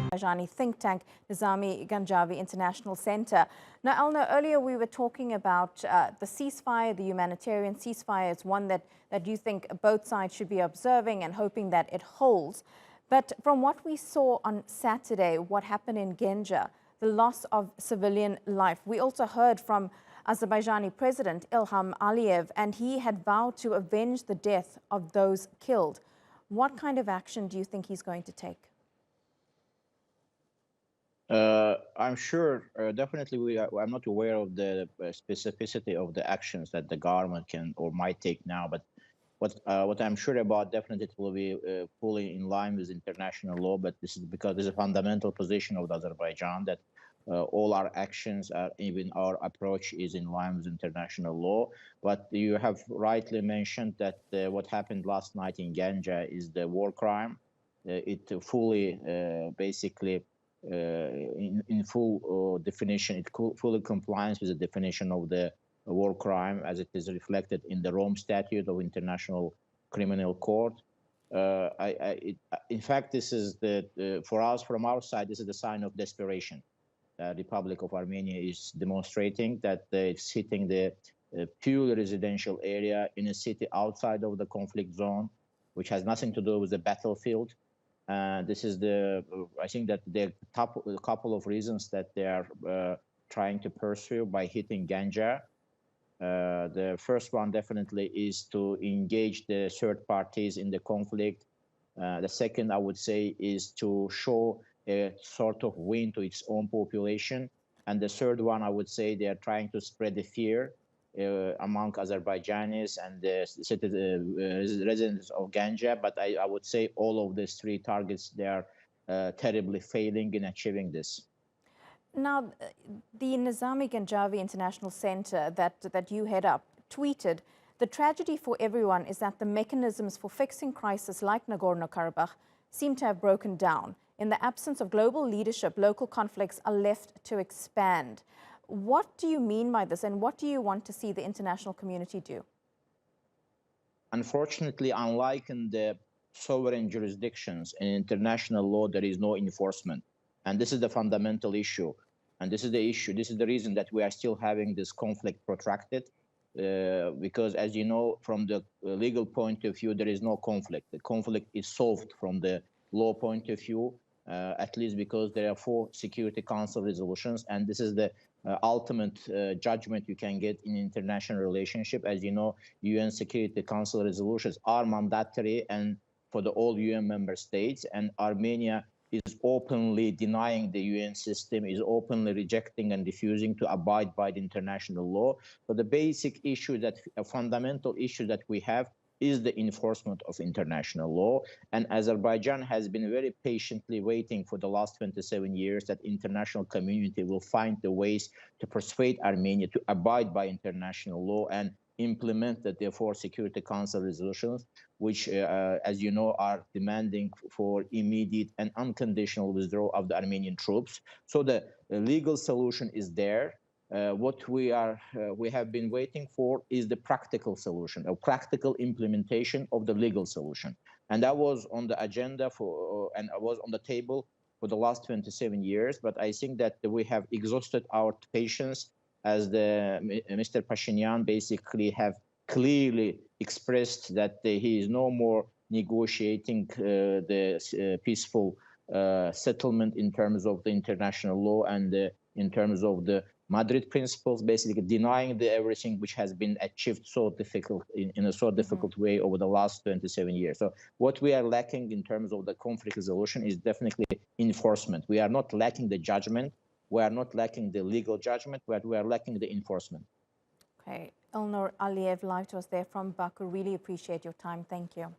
Azerbaijani think tank, Nizami Ganjavi International Center. Now, Elnur, earlier we were talking about the ceasefire, the humanitarian ceasefire is one that you think both sides should be observing and hoping that it holds. But from what we saw on Saturday, what happened in Ganja, the loss of civilian life, we also heard from Azerbaijani President Ilham Aliyev, and he had vowed to avenge the death of those killed. What kind of action do you think he's going to take? I'm sure, definitely, I'm not aware of the specificity of the actions that the government can or might take now. But what I'm sure about, definitely, it will be fully in line with international law. But this is because there's a fundamental position of Azerbaijan that all our actions, even our approach, is in line with international law. But you have rightly mentioned that what happened last night in Ganja is the war crime. It fully, basically, in full definition, it fully complies with the definition of the war crime as it is reflected in the Rome Statute of International Criminal Court. In fact, this is for us, from our side, this is the sign of desperation. The Republic of Armenia is demonstrating that it's hitting the purely residential area in a city outside of the conflict zone, which has nothing to do with the battlefield. This is I think that there are a couple of reasons that they are trying to pursue by hitting Ganja. The first one definitely is to engage the third parties in the conflict. The second, I would say, is to show a sort of win to its own population. And the third one, I would say, they are trying to spread the fear among Azerbaijanis and the residents of Ganja. But I would say all of these three targets, they are terribly failing in achieving this. Now, the Nizami Ganjavi International Center that you head up tweeted, "The tragedy for everyone is that the mechanisms for fixing crises like Nagorno-karabakh seem to have broken down. In the absence of global leadership, local conflicts are left to expand." What do you mean by this, and what do you want to see the international community do? Unfortunately, unlike in the sovereign jurisdictions in international law, there is no enforcement. And this is the fundamental issue. And this is the issue. This is the reason that we are still having this conflict protracted. Because, as you know, from the legal point of view, there is no conflict. The conflict is solved from the law point of view, at least because there are 4 Security Council resolutions. And this is the ultimate judgment you can get in international relationship. As you know, UN Security Council resolutions are mandatory and for all UN member states, and Armenia is openly denying the UN system, is openly rejecting and refusing to abide by the international law. So the basic issue, a fundamental issue that we have, is the enforcement of international law. And Azerbaijan has been very patiently waiting for the last 27 years that international community will find the ways to persuade Armenia to abide by international law and implement the 4 Security Council resolutions, which, as you know, are demanding for immediate and unconditional withdrawal of the Armenian troops. So the legal solution is there. What we have been waiting for is the practical solution, a practical implementation of the legal solution. And that was on the agenda and was on the table for the last 27 years. But I think that we have exhausted our patience, as Mr. Pashinyan basically have clearly expressed that he is no more negotiating the peaceful settlement in terms of the international law and in terms of the Madrid principles, basically denying everything which has been achieved so difficult in a so difficult way over the last 27 years. So what we are lacking in terms of the conflict resolution is definitely enforcement. We are not lacking the judgment. We are not lacking the legal judgment, but we are lacking the enforcement. Okay. Elnur Aliyev live to us there from Baku. Really appreciate your time. Thank you.